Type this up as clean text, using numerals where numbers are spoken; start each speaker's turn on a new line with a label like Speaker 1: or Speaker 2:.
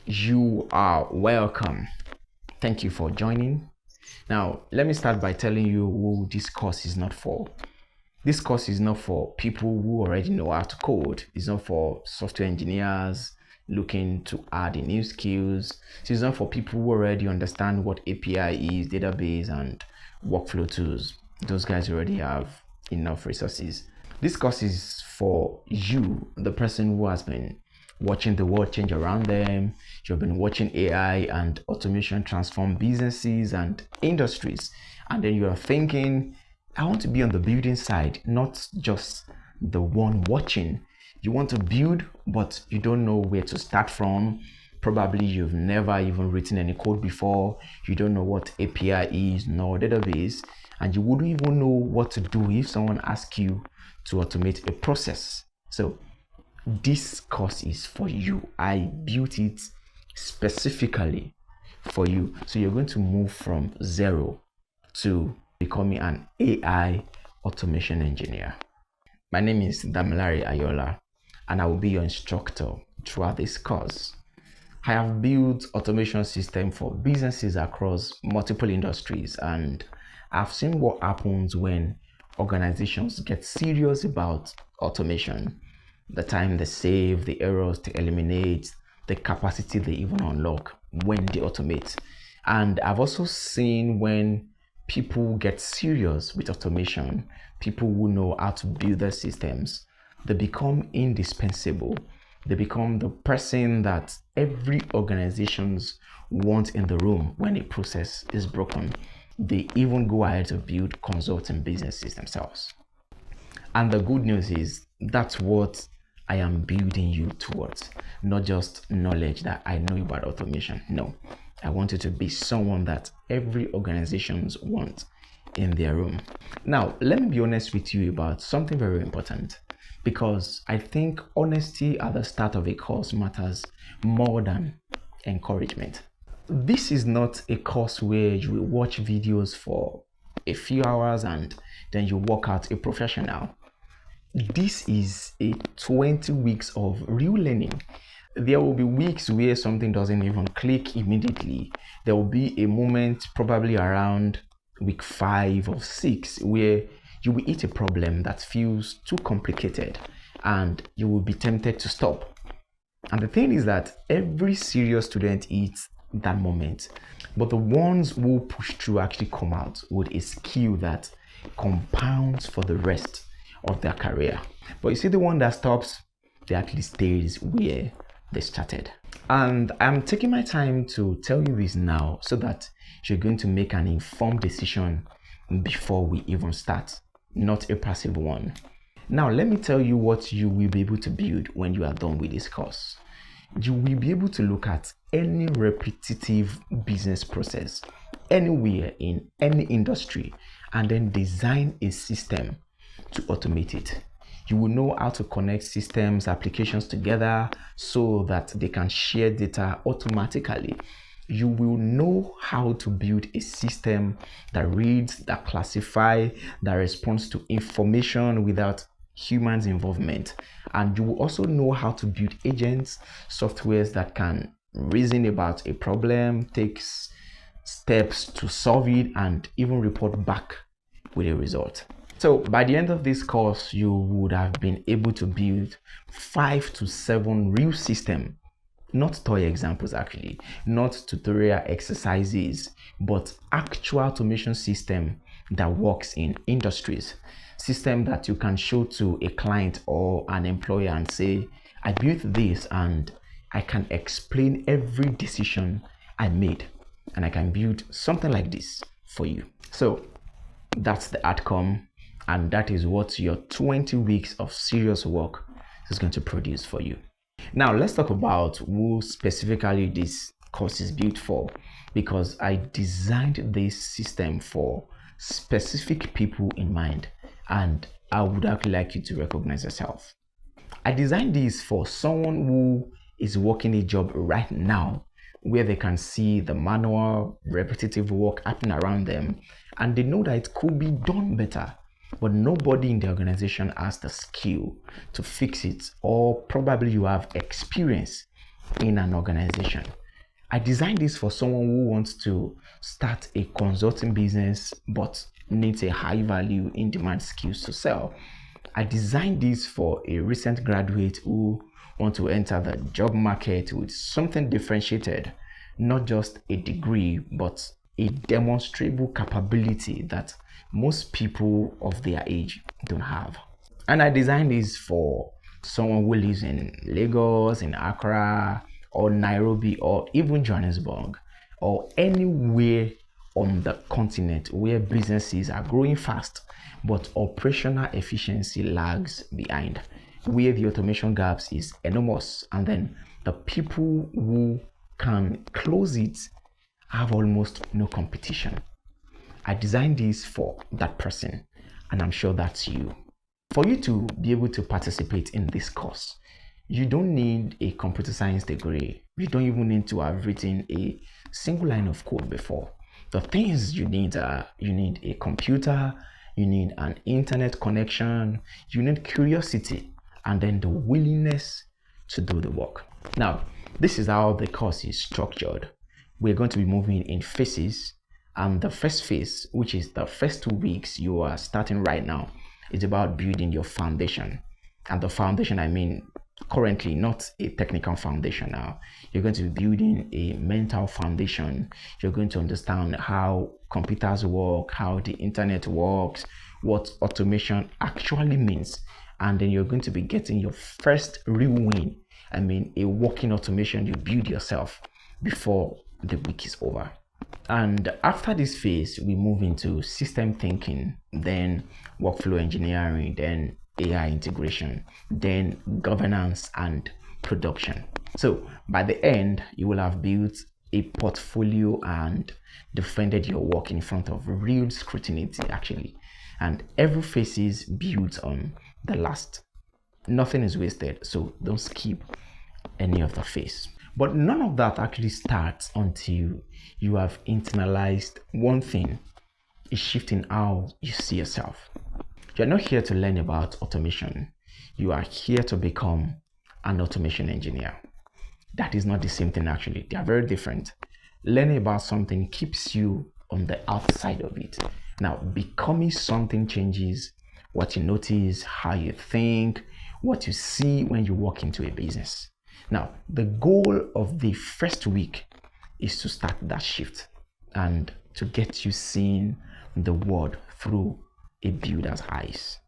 Speaker 1: You are welcome. Thank you for joining. Now, let me start by telling you who this course is not for. This course is not for people who already know how to code. It's not for software engineers looking to add new skills. It's not for people who already understand what API is, database, and workflow tools. Those guys already have enough resources. This course is for you, the person who has been watching the world change around them. You've been watching AI and automation transform businesses and industries, and then you are thinking, I want to be on the building side, not just the one watching. You want to build, but you don't know where to start from. Probably you've never even written any code before. You don't know what API is, nor database, and you wouldn't even know what to do if someone asks you to automate a process. So this course is for you. I built it specifically for you. So you're going to move from zero to becoming an AI automation engineer. My name is Damilare Ayola, and I will be your instructor throughout this course. I have built automation systems for businesses across multiple industries, and I've seen what happens when organizations get serious about automation. The time they save, the errors they eliminate, the capacity they even unlock when they automate. And I've also seen when people get serious with automation, people who know how to build their systems, they become indispensable. They become the person that every organizations want in the room when a process is broken. They even go ahead to build consulting businesses themselves. And the good news is that's what I am building you towards. Not just knowledge that I know about automation. No, I want you to be someone that every organizations want in their room. Now, let me be honest with you about something very important, because I think honesty at the start of a course matters more than encouragement. This is not a course where you will watch videos for a few hours and then you work out a professional. This is a 20 weeks of real learning. There will be weeks where something doesn't even click immediately. There will be a moment probably around week 5 or 6 where you will hit a problem that feels too complicated and you will be tempted to stop. And the thing is that every serious student hits that moment, but the ones who push through actually come out with a skill that compounds for the rest of their career. But you see, the one that stops, they actually stays where they started. And I'm taking my time to tell you this now so that you're going to make an informed decision before we even start, not a passive one. Now, let me tell you what you will be able to build when you are done with this course. You will be able to look at any repetitive business process anywhere in any industry and then design a system to automate it. You will know how to connect systems, applications together so that they can share data automatically. You will know how to build a system that reads, that classifies, that responds to information without humans' involvement. And you will also know how to build agents, softwares that can reason about a problem, take steps to solve it, and even report back with a result. So by the end of this course, you would have been able to build 5 to 7 real systems, not toy examples actually, not tutorial exercises, but actual automation system that works in industries. System that you can show to a client or an employer and say, I built this and I can explain every decision I made, and I can build something like this for you. So that's the outcome. And that is what your 20 weeks of serious work is going to produce for you. Now, let's talk about who specifically this course is built for, because I designed this system for specific people in mind, and I would actually like you to recognize yourself. I designed this for someone who is working a job right now where they can see the manual, repetitive work happening around them, and they know that it could be done better. But nobody in the organization has the skill to fix it, or probably you have experience in an organization. I designed this for someone who wants to start a consulting business but needs a high value in demand skills to sell. I designed this for a recent graduate who want to enter the job market with something differentiated, not just a degree but a demonstrable capability that most people of their age don't have. And I designed this for someone who lives in Lagos, in Accra, or Nairobi, or even Johannesburg, or anywhere on the continent where businesses are growing fast but operational efficiency lags behind, where the automation gaps is enormous, and then the people who can close it have almost no competition. I designed this for that person, and I'm sure that's you. For you to be able to participate in this course, you don't need a computer science degree. You don't even need to have written a single line of code before. The things you need are, you need a computer, you need an internet connection, you need curiosity, and then the willingness to do the work. Now, this is how the course is structured. We're going to be moving in phases, and the first phase, which is the first 2 weeks you are starting right now, is about building your foundation. And the foundation, I mean currently, not a technical foundation. Now you're going to be building a mental foundation. You're going to understand how computers work, how the internet works, what automation actually means, and then you're going to be getting your first real win. I mean, a working automation you build yourself before the week is over. And after this phase, we move into system thinking, then workflow engineering, then AI integration, then governance and production. So by the end, you will have built a portfolio and defended your work in front of real scrutiny, actually. And every phase is built on the last. Nothing is wasted, so don't skip any of the phase. But none of that actually starts until you have internalized one thing: is shifting how you see yourself. You're not here to learn about automation. You are here to become an automation engineer. That is not the same thing, actually. They are very different. Learning about something keeps you on the outside of it. Now, becoming something changes what you notice, how you think, what you see when you walk into a business. Now, the goal of the first week is to start that shift and to get you seeing the world through a builder's eyes.